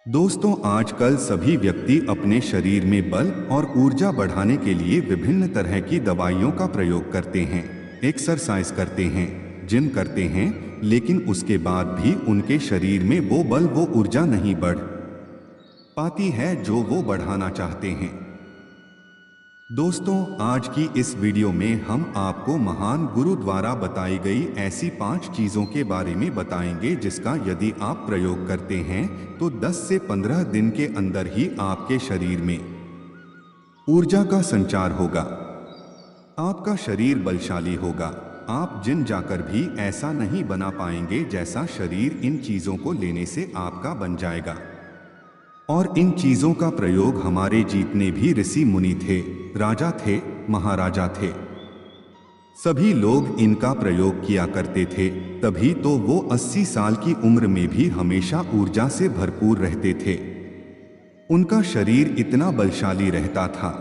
दोस्तों, आजकल सभी व्यक्ति अपने शरीर में बल और ऊर्जा बढ़ाने के लिए विभिन्न तरह की दवाइयों का प्रयोग करते हैं, एक्सरसाइज करते हैं, जिम करते हैं, लेकिन उसके बाद भी उनके शरीर में वो बल वो ऊर्जा नहीं बढ़ पाती है जो वो बढ़ाना चाहते हैं। दोस्तों, आज की इस वीडियो में हम आपको महान गुरु द्वारा बताई गई ऐसी 5 चीजों के बारे में बताएंगे जिसका यदि आप प्रयोग करते हैं तो 10 से 15 दिन के अंदर ही आपके शरीर में ऊर्जा का संचार होगा, आपका शरीर बलशाली होगा। आप जिम जाकर भी ऐसा नहीं बना पाएंगे जैसा शरीर इन चीजों को लेने से आपका बन जाएगा। और इन चीजों का प्रयोग हमारे जितने भी ऋषि मुनि थे, राजा थे, महाराजा थे, सभी लोग इनका प्रयोग किया करते थे। तभी तो वो 80 साल की उम्र में भी हमेशा ऊर्जा से भरपूर रहते थे। उनका शरीर इतना बलशाली रहता था,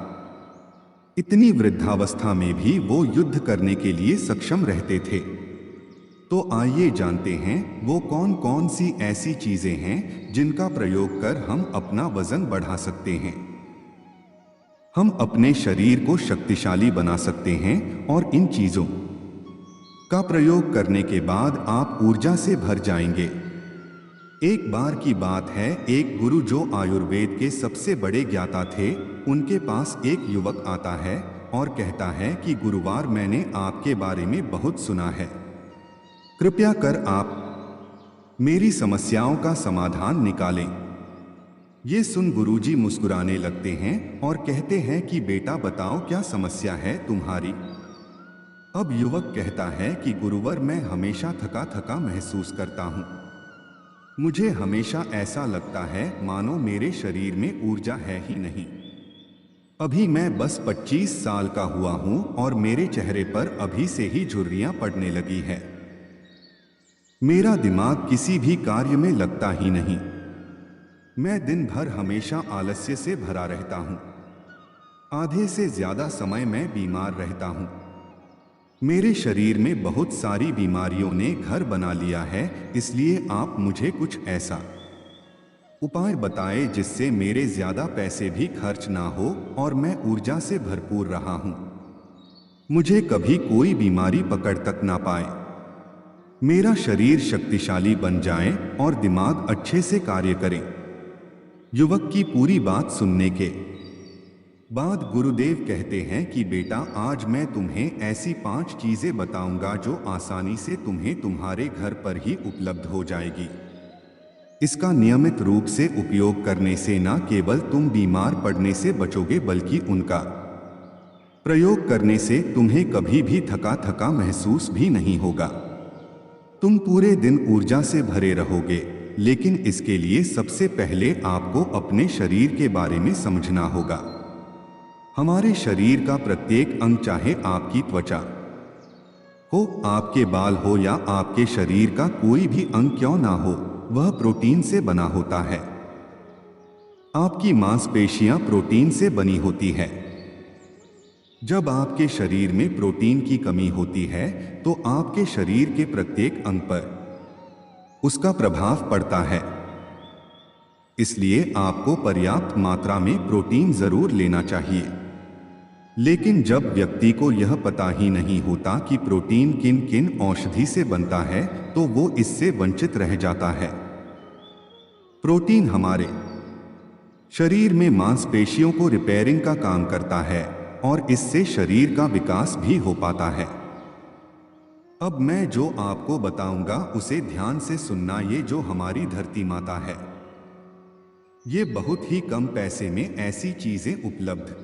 इतनी वृद्धावस्था में भी वो युद्ध करने के लिए सक्षम रहते थे। तो आइए जानते हैं वो कौन कौन सी ऐसी चीजें हैं जिनका प्रयोग कर हम अपना वजन बढ़ा सकते हैं, हम अपने शरीर को शक्तिशाली बना सकते हैं। और इन चीजों का प्रयोग करने के बाद आप ऊर्जा से भर जाएंगे। एक बार की बात है, एक गुरु जो आयुर्वेद के सबसे बड़े ज्ञाता थे, उनके पास एक युवक आता है और कहता है कि गुरुवार, मैंने आपके बारे में बहुत सुना है, कृपया कर आप मेरी समस्याओं का समाधान निकालें। ये सुन गुरुजी मुस्कुराने लगते हैं और कहते हैं कि बेटा बताओ क्या समस्या है तुम्हारी। अब युवक कहता है कि गुरुवर, मैं हमेशा थका थका महसूस करता हूँ। मुझे हमेशा ऐसा लगता है मानो मेरे शरीर में ऊर्जा है ही नहीं। अभी मैं बस 25 साल का हुआ हूँ और मेरे चेहरे पर अभी से ही झुर्रियाँ पड़ने लगी है। मेरा दिमाग किसी भी कार्य में लगता ही नहीं। मैं दिन भर हमेशा आलस्य से भरा रहता हूँ। आधे से ज्यादा समय मैं बीमार रहता हूँ। मेरे शरीर में बहुत सारी बीमारियों ने घर बना लिया है, इसलिए आप मुझे कुछ ऐसा उपाय बताएं जिससे मेरे ज्यादा पैसे भी खर्च ना हो और मैं ऊर्जा से भरपूर रहा हूँ। मुझे कभी कोई बीमारी पकड़ तक ना पाए, मेरा शरीर शक्तिशाली बन जाए और दिमाग अच्छे से कार्य करे। युवक की पूरी बात सुनने के बाद गुरुदेव कहते हैं कि बेटा, आज मैं तुम्हें ऐसी 5 चीजें बताऊंगा जो आसानी से तुम्हें तुम्हारे घर पर ही उपलब्ध हो जाएगी। इसका नियमित रूप से उपयोग करने से न केवल तुम बीमार पड़ने से बचोगे बल्कि उनका प्रयोग करने से तुम्हें कभी भी थका थका महसूस भी नहीं होगा। तुम पूरे दिन ऊर्जा से भरे रहोगे। लेकिन इसके लिए सबसे पहले आपको अपने शरीर के बारे में समझना होगा। हमारे शरीर का प्रत्येक अंग, चाहे आपकी त्वचा हो, आपके बाल हो या आपके शरीर का कोई भी अंग क्यों ना हो, वह प्रोटीन से बना होता है। आपकी मांसपेशियां प्रोटीन से बनी होती है। जब आपके शरीर में प्रोटीन की कमी होती है तो आपके शरीर के प्रत्येक अंग पर उसका प्रभाव पड़ता है। इसलिए आपको पर्याप्त मात्रा में प्रोटीन जरूर लेना चाहिए। लेकिन जब व्यक्ति को यह पता ही नहीं होता कि प्रोटीन किन किन औषधि से बनता है तो वो इससे वंचित रह जाता है। प्रोटीन हमारे शरीर में मांसपेशियों को रिपेयरिंग का काम करता है और इससे शरीर का विकास भी हो पाता है। अब मैं जो आपको बताऊंगा उसे ध्यान से सुनना। ये जो हमारी धरती माता है, ये बहुत ही कम पैसे में ऐसी चीजें उपलब्ध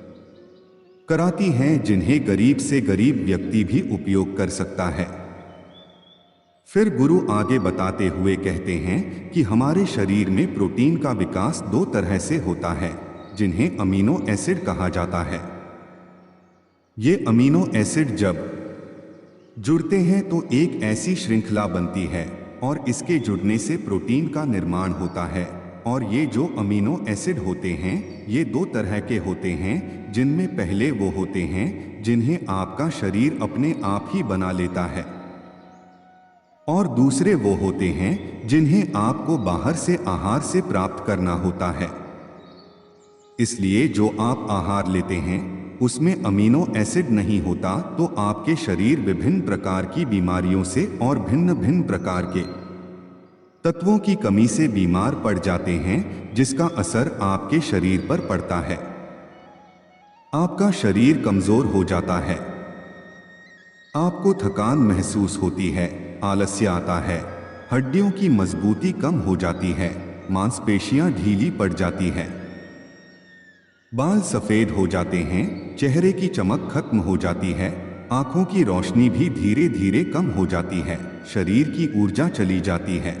कराती हैं जिन्हें गरीब से गरीब व्यक्ति भी उपयोग कर सकता है। फिर गुरु आगे बताते हुए कहते हैं कि हमारे शरीर में प्रोटीन का विकास 2 तरह से होता है, जिन्हें अमीनो एसिड कहा जाता है। ये अमीनो एसिड जब जुड़ते हैं तो एक ऐसी श्रृंखला बनती है और इसके जुड़ने से प्रोटीन का निर्माण होता है। और ये जो अमीनो एसिड होते हैं, ये 2 तरह के होते हैं, जिनमें पहले वो होते हैं जिन्हें आपका शरीर अपने आप ही बना लेता है और दूसरे वो होते हैं जिन्हें आपको बाहर से आहार से प्राप्त करना होता है। इसलिए जो आप आहार लेते हैं उसमें अमीनो एसिड नहीं होता, तो आपके शरीर विभिन्न प्रकार की बीमारियों से और भिन्न भिन्न प्रकार के तत्वों की कमी से बीमार पड़ जाते हैं, जिसका असर आपके शरीर पर पड़ता है। आपका शरीर कमजोर हो जाता है, आपको थकान महसूस होती है, आलस्य आता है, हड्डियों की मजबूती कम हो जाती है, मांसपेशियां ढीली पड़ जाती है, बाल सफेद हो जाते हैं, चेहरे की चमक खत्म हो जाती है, आंखों की रोशनी भी धीरे धीरे कम हो जाती है, शरीर की ऊर्जा चली जाती है।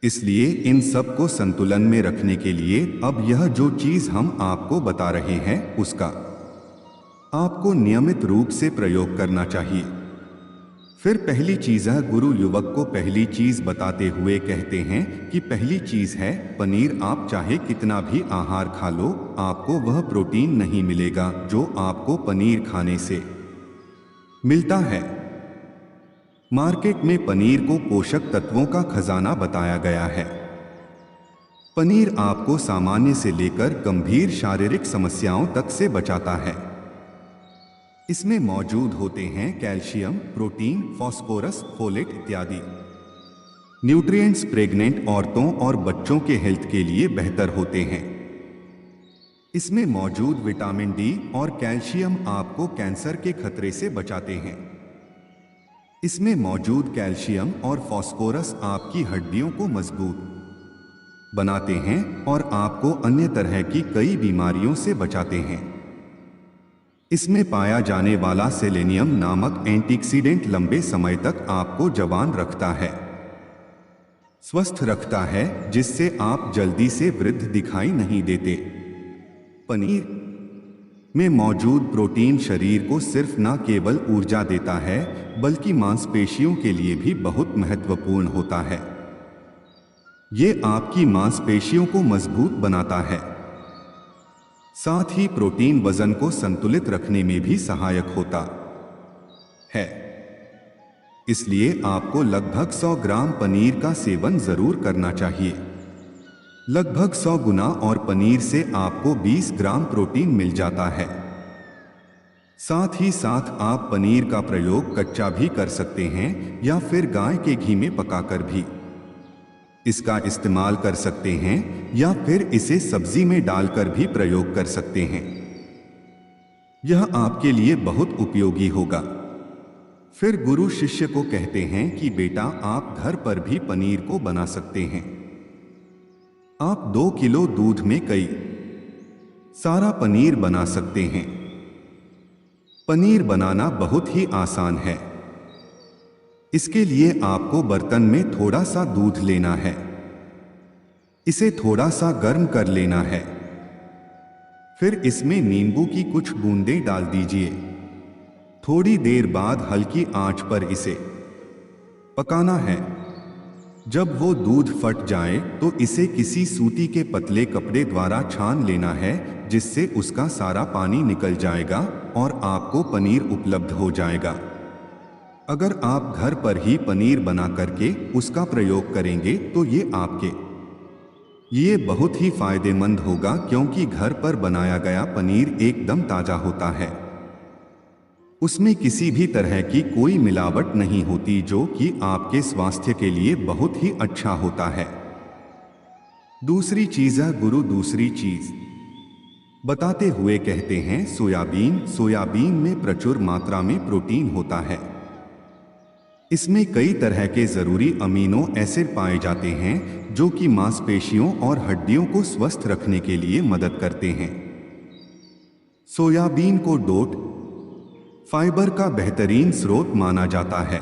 इसलिए इन सब को संतुलन में रखने के लिए अब यह जो चीज हम आपको बता रहे हैं उसका आपको नियमित रूप से प्रयोग करना चाहिए। फिर पहली चीज है, गुरु युवक को पहली चीज बताते हुए कहते हैं कि पहली चीज है पनीर। आप चाहे कितना भी आहार खा लो, आपको वह प्रोटीन नहीं मिलेगा जो आपको पनीर खाने से मिलता है। मार्केट में पनीर को पोषक तत्वों का खजाना बताया गया है। पनीर आपको सामान्य से लेकर गंभीर शारीरिक समस्याओं तक से बचाता है। इसमें मौजूद होते हैं कैल्शियम, प्रोटीन, फास्फोरस, फोलेट इत्यादि न्यूट्रिएंट्स। प्रेग्नेंट औरतों और बच्चों के हेल्थ के लिए बेहतर होते हैं। इसमें मौजूद विटामिन डी और कैल्शियम आपको कैंसर के खतरे से बचाते हैं। इसमें मौजूद कैल्शियम और फास्फोरस आपकी हड्डियों को मजबूत बनाते हैं और आपको अन्य तरह की कई बीमारियों से बचाते हैं। इसमें पाया जाने वाला सेलेनियम नामक एंटीऑक्सीडेंट लंबे समय तक आपको जवान रखता है, स्वस्थ रखता है, जिससे आप जल्दी से वृद्ध दिखाई नहीं देते। पनीर में मौजूद प्रोटीन शरीर को सिर्फ न केवल ऊर्जा देता है बल्कि मांसपेशियों के लिए भी बहुत महत्वपूर्ण होता है। ये आपकी मांसपेशियों को मजबूत बनाता है। साथ ही प्रोटीन वजन को संतुलित रखने में भी सहायक होता है। इसलिए आपको लगभग 100 ग्राम पनीर का सेवन जरूर करना चाहिए। लगभग 100 गुना और पनीर से आपको 20 ग्राम प्रोटीन मिल जाता है। साथ ही साथ आप पनीर का प्रयोग कच्चा भी कर सकते हैं या फिर गाय के घी में पकाकर भी इसका इस्तेमाल कर सकते हैं, या फिर इसे सब्जी में डालकर भी प्रयोग कर सकते हैं। यह आपके लिए बहुत उपयोगी होगा। फिर गुरु शिष्य को कहते हैं कि बेटा, आप घर पर भी पनीर को बना सकते हैं। आप 2 किलो दूध में कई सारा पनीर बना सकते हैं। पनीर बनाना बहुत ही आसान है। इसके लिए आपको बर्तन में थोड़ा सा दूध लेना है, इसे थोड़ा सा गर्म कर लेना है, फिर इसमें नींबू की कुछ बूंदें डाल दीजिए। थोड़ी देर बाद हल्की आंच पर इसे पकाना है। जब वो दूध फट जाए तो इसे किसी सूती के पतले कपड़े द्वारा छान लेना है, जिससे उसका सारा पानी निकल जाएगा और आपको पनीर उपलब्ध हो जाएगा। अगर आप घर पर ही पनीर बना करके उसका प्रयोग करेंगे तो ये आपके लिए बहुत ही फायदेमंद होगा, क्योंकि घर पर बनाया गया पनीर एकदम ताजा होता है। उसमें किसी भी तरह की कोई मिलावट नहीं होती, जो कि आपके स्वास्थ्य के लिए बहुत ही अच्छा होता है। दूसरी चीज है, गुरु दूसरी चीज बताते हुए कहते हैं सोयाबीन। सोयाबीन में प्रचुर मात्रा में प्रोटीन होता है। इसमें कई तरह के जरूरी अमीनो एसिड पाए जाते हैं जो कि मांसपेशियों और हड्डियों को स्वस्थ रखने के लिए मदद करते हैं। सोयाबीन को डोट फाइबर का बेहतरीन स्रोत माना जाता है।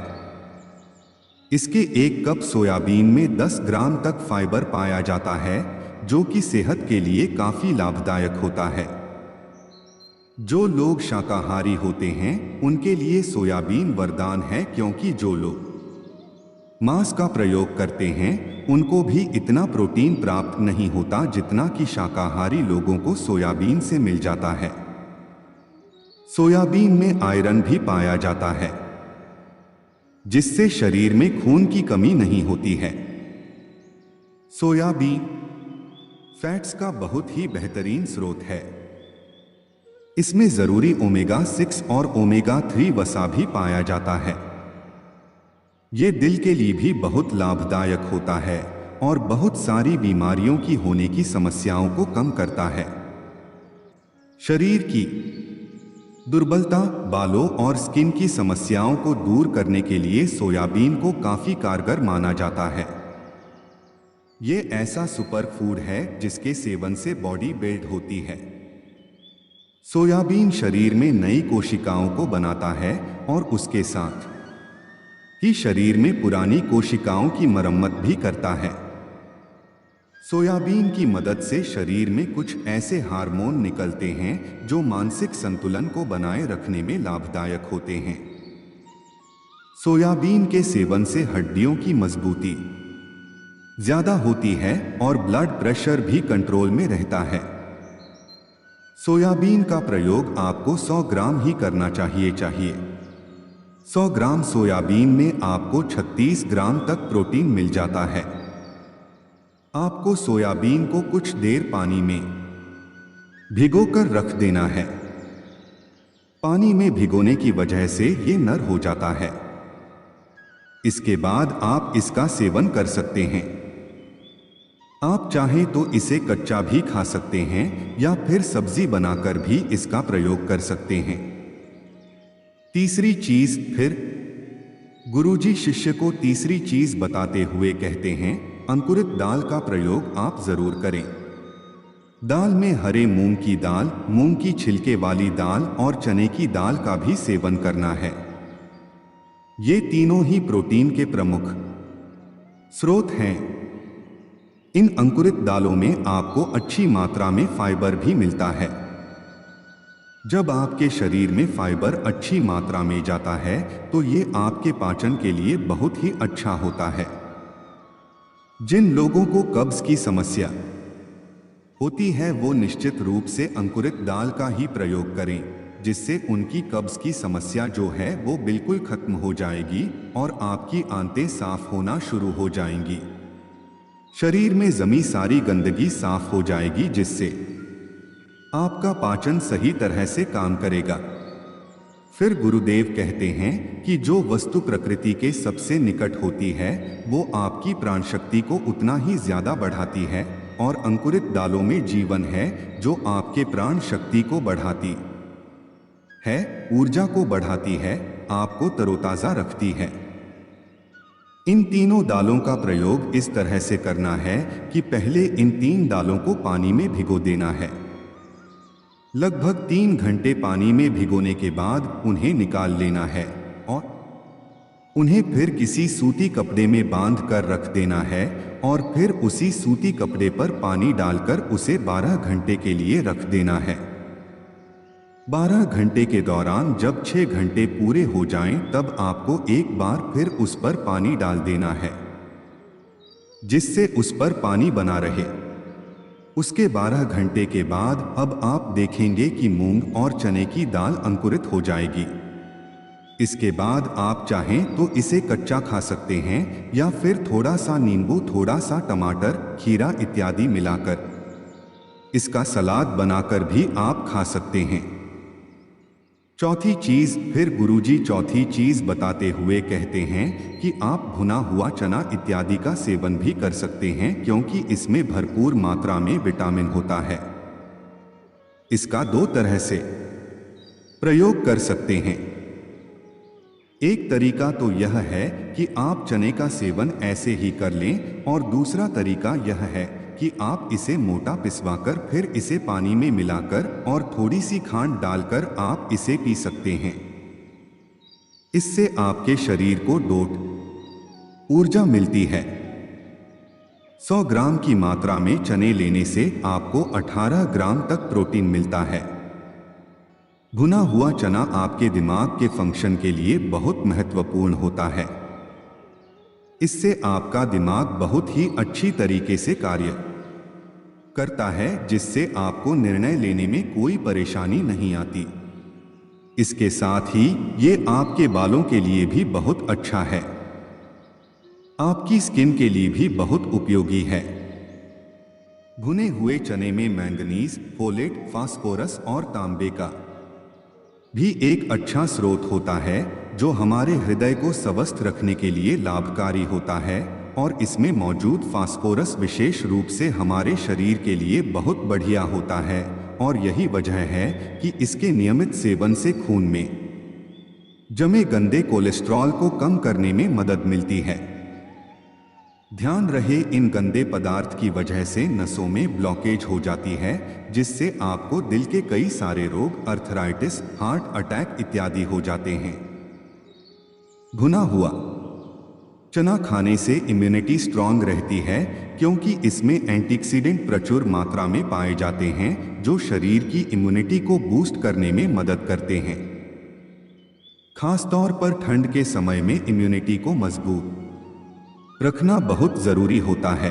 इसके 1 कप सोयाबीन में 10 ग्राम तक फाइबर पाया जाता है, जो कि सेहत के लिए काफी लाभदायक होता है। जो लोग शाकाहारी होते हैं उनके लिए सोयाबीन वरदान है, क्योंकि जो लोग मांस का प्रयोग करते हैं उनको भी इतना प्रोटीन प्राप्त नहीं होता जितना कि शाकाहारी लोगों को सोयाबीन से मिल जाता है। सोयाबीन में आयरन भी पाया जाता है। जिससे शरीर में खून की कमी नहीं होती है। सोयाबीन फैट्स का बहुत ही बेहतरीन स्रोत है। इसमें जरूरी ओमेगा 6 और ओमेगा 3 वसा भी पाया जाता है। ये दिल के लिए भी बहुत लाभदायक होता है और बहुत सारी बीमारियों की होने की समस्याओं को कम करता है। शरीर की दुर्बलता, बालों और स्किन की समस्याओं को दूर करने के लिए सोयाबीन को काफी कारगर माना जाता है। ये ऐसा सुपर फूड है जिसके सेवन से बॉडी बिल्ड होती है। सोयाबीन शरीर में नई कोशिकाओं को बनाता है और उसके साथ ही शरीर में पुरानी कोशिकाओं की मरम्मत भी करता है। सोयाबीन की मदद से शरीर में कुछ ऐसे हार्मोन निकलते हैं जो मानसिक संतुलन को बनाए रखने में लाभदायक होते हैं। सोयाबीन के सेवन से हड्डियों की मजबूती ज्यादा होती है और ब्लड प्रेशर भी कंट्रोल में रहता है। सोयाबीन का प्रयोग आपको 100 ग्राम ही करना चाहिए। 100 ग्राम सोयाबीन में आपको 36 ग्राम तक प्रोटीन मिल जाता है। आपको सोयाबीन को कुछ देर पानी में भिगोकर रख देना है। पानी में भिगोने की वजह से ये नर हो जाता है। इसके बाद आप इसका सेवन कर सकते हैं। आप चाहें तो इसे कच्चा भी खा सकते हैं या फिर सब्जी बनाकर भी इसका प्रयोग कर सकते हैं। तीसरी चीज फिर गुरुजी शिष्य को तीसरी चीज बताते हुए कहते हैं, अंकुरित दाल का प्रयोग आप जरूर करें। दाल में हरे मूंग की दाल, मूंग की छिलके वाली दाल और चने की दाल का भी सेवन करना है। ये तीनों ही प्रोटीन के प्रमुख स्रोत हैं। इन अंकुरित दालों में आपको अच्छी मात्रा में फाइबर भी मिलता है। जब आपके शरीर में फाइबर अच्छी मात्रा में जाता है तो ये आपके पाचन के लिए बहुत ही अच्छा होता है। जिन लोगों को कब्ज की समस्या होती है वो निश्चित रूप से अंकुरित दाल का ही प्रयोग करें, जिससे उनकी कब्ज की समस्या जो है वो बिल्कुल खत्म हो जाएगी और आपकी आंतें साफ होना शुरू हो जाएंगी। शरीर में जमी सारी गंदगी साफ हो जाएगी, जिससे आपका पाचन सही तरह से काम करेगा। फिर गुरुदेव कहते हैं कि जो वस्तु प्रकृति के सबसे निकट होती है वो आपकी प्राण शक्ति को उतना ही ज्यादा बढ़ाती है, और अंकुरित दालों में जीवन है जो आपके प्राण शक्ति को बढ़ाती है, ऊर्जा को बढ़ाती है, आपको तरोताजा रखती है। इन तीनों दालों का प्रयोग इस तरह से करना है कि पहले इन 3 दालों को पानी में भिगो देना है। लगभग 3 घंटे पानी में भिगोने के बाद उन्हें निकाल लेना है और उन्हें फिर किसी सूती कपड़े में बांध कर रख देना है और फिर उसी सूती कपड़े पर पानी डालकर उसे 12 घंटे के लिए रख देना है। 12 घंटे के दौरान जब 6 घंटे पूरे हो जाएं, तब आपको एक बार फिर उस पर पानी डाल देना है, जिससे उस पर पानी बना रहे। उसके 12 घंटे के बाद अब आप देखेंगे कि मूंग और चने की दाल अंकुरित हो जाएगी। इसके बाद आप चाहें तो इसे कच्चा खा सकते हैं या फिर थोड़ा सा नींबू, थोड़ा सा टमाटर, खीरा इत्यादि मिलाकर इसका सलाद बनाकर भी आप खा सकते हैं। चौथी चीज फिर गुरुजी चौथी चीज बताते हुए कहते हैं कि आप भुना हुआ चना इत्यादि का सेवन भी कर सकते हैं, क्योंकि इसमें भरपूर मात्रा में विटामिन होता है। इसका 2 तरह से प्रयोग कर सकते हैं। एक तरीका तो यह है कि आप चने का सेवन ऐसे ही कर लें, और दूसरा तरीका यह है कि आप इसे मोटा पिसवाकर फिर इसे पानी में मिलाकर और थोड़ी सी खांड डालकर आप इसे पी सकते हैं। इससे आपके शरीर को डोट ऊर्जा मिलती है। 100 ग्राम की मात्रा में चने लेने से आपको 18 ग्राम तक प्रोटीन मिलता है। भुना हुआ चना आपके दिमाग के फंक्शन के लिए बहुत महत्वपूर्ण होता है। इससे आपका दिमाग बहुत ही अच्छी तरीके से कार्य करता है, जिससे आपको निर्णय लेने में कोई परेशानी नहीं आती। इसके साथ ही ये आपके बालों के लिए भी बहुत अच्छा है। आपकी स्किन के लिए भी बहुत उपयोगी है। भुने हुए चने में मैंगनीज, फोलेट, फास्फोरस और तांबे का भी एक अच्छा स्रोत होता है, जो हमारे हृदय को स्वस्थ रखने के लिए लाभकारी होता है। और इसमें मौजूद फास्फोरस विशेष रूप से हमारे शरीर के लिए बहुत बढ़िया होता है। और यही वजह है कि इसके नियमित सेवन से खून में जमे गंदे कोलेस्ट्रॉल को कम करने में मदद मिलती है। ध्यान रहे, इन गंदे पदार्थ की वजह से नसों में ब्लॉकेज हो जाती है, जिससे आपको दिल के कई सारे रोग, अर्थराइटिस, हार्ट अटैक इत्यादि हो जाते हैं। भुना हुआ चना खाने से इम्यूनिटी स्ट्रांग रहती है, क्योंकि इसमें एंटीऑक्सीडेंट प्रचुर मात्रा में पाए जाते हैं, जो शरीर की इम्यूनिटी को बूस्ट करने में मदद करते हैं। खासतौर पर ठंड के समय में इम्यूनिटी को मजबूत रखना बहुत जरूरी होता है।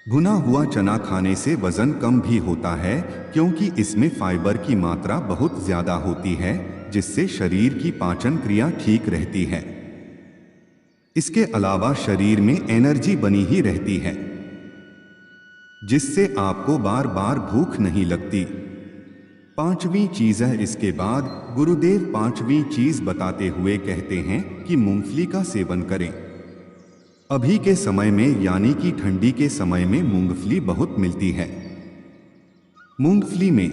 भुना हुआ चना खाने से वजन कम भी होता है, क्योंकि इसमें फाइबर की मात्रा बहुत ज्यादा होती है, जिससे शरीर की पाचन क्रिया ठीक रहती है। इसके अलावा शरीर में एनर्जी बनी ही रहती है, जिससे आपको बार बार भूख नहीं लगती। पांचवी चीज है, इसके बाद गुरुदेव पांचवी चीज बताते हुए कहते हैं कि मूंगफली का सेवन करें। अभी के समय में यानी कि ठंडी के समय में मूंगफली बहुत मिलती है। मूंगफली में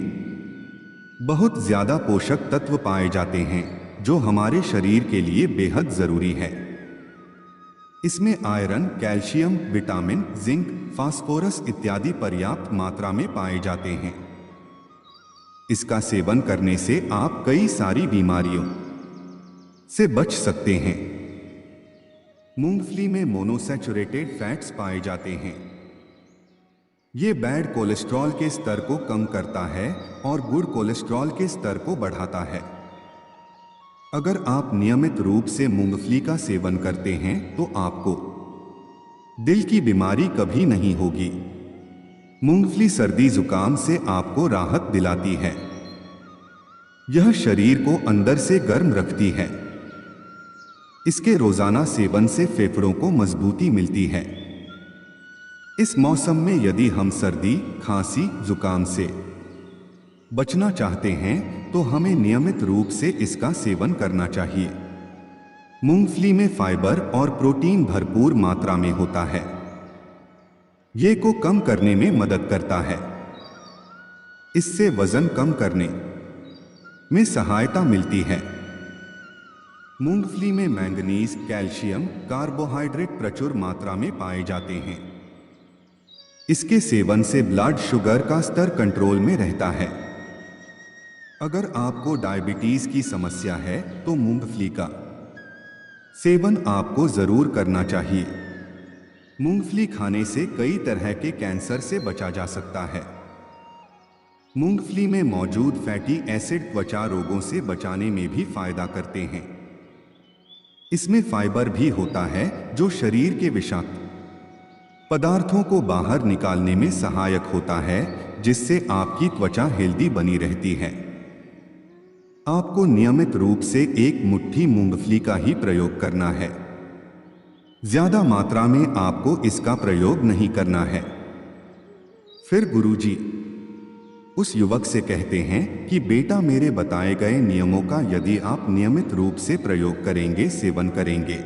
बहुत ज्यादा पोषक तत्व पाए जाते हैं, जो हमारे शरीर के लिए बेहद जरूरी है। इसमें iron, calcium, vitamin, zinc, phosphorus इत्यादि पर्याप्त मात्रा में पाए जाते हैं। इसका सेवन करने से आप कई सारी बीमारियों से बच सकते हैं। मूंगफली में मोनोसैचुरेटेड फैट्स पाए जाते हैं। ये बैड कोलेस्ट्रॉल के स्तर को कम करता है और गुड कोलेस्ट्रॉल के स्तर को बढ़ाता है। अगर आप नियमित रूप से मूंगफली का सेवन करते हैं तो आपको दिल की बीमारी कभी नहीं होगी। मूंगफली सर्दी जुकाम से आपको राहत दिलाती है। यह शरीर को अंदर से गर्म रखती है। इसके रोजाना सेवन से फेफड़ों को मजबूती मिलती है। इस मौसम में यदि हम सर्दी, खांसी, जुकाम से बचना चाहते हैं तो हमें नियमित रूप से इसका सेवन करना चाहिए। मूंगफली में फाइबर और प्रोटीन भरपूर मात्रा में होता है। ये को कम करने में मदद करता है। इससे वजन कम करने में सहायता मिलती है। मूंगफली में मैंगनीज, कैल्शियम, कार्बोहाइड्रेट प्रचुर मात्रा में पाए जाते हैं। इसके सेवन से ब्लड शुगर का स्तर कंट्रोल में रहता है। अगर आपको डायबिटीज की समस्या है तो मूंगफली का सेवन आपको जरूर करना चाहिए। मूंगफली खाने से कई तरह के कैंसर से बचा जा सकता है। मूंगफली में मौजूद फैटी एसिड त्वचा रोगों से बचाने में भी फायदा करते हैं। इसमें फाइबर भी होता है, जो शरीर के विषाक्त पदार्थों को बाहर निकालने में सहायक होता है, जिससे आपकी त्वचा हेल्दी बनी रहती है। आपको नियमित रूप से एक मुट्ठी मूंगफली का ही प्रयोग करना है। ज्यादा मात्रा में आपको इसका प्रयोग नहीं करना है। फिर गुरुजी उस युवक से कहते हैं कि बेटा, मेरे बताए गए नियमों का यदि आप नियमित रूप से प्रयोग करेंगे, सेवन करेंगे,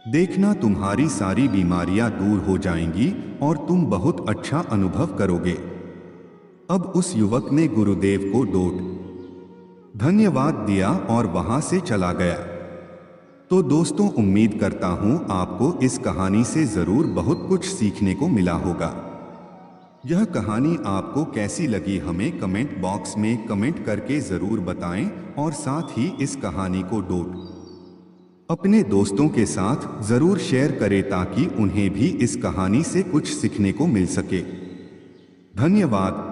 देखना तुम्हारी सारी बीमारियां दूर हो जाएंगी और तुम बहुत अच्छा अनुभव करोगे। अब उस युवक ने गुरुदेव को धन्यवाद दिया और वहां से चला गया। तो दोस्तों, उम्मीद करता हूं आपको इस कहानी से जरूर बहुत कुछ सीखने को मिला होगा। यह कहानी आपको कैसी लगी हमें कमेंट बॉक्स में कमेंट करके जरूर बताएं और साथ ही इस कहानी को अपने दोस्तों के साथ जरूर शेयर करें ताकि उन्हें भी इस कहानी से कुछ सीखने को मिल सके। धन्यवाद।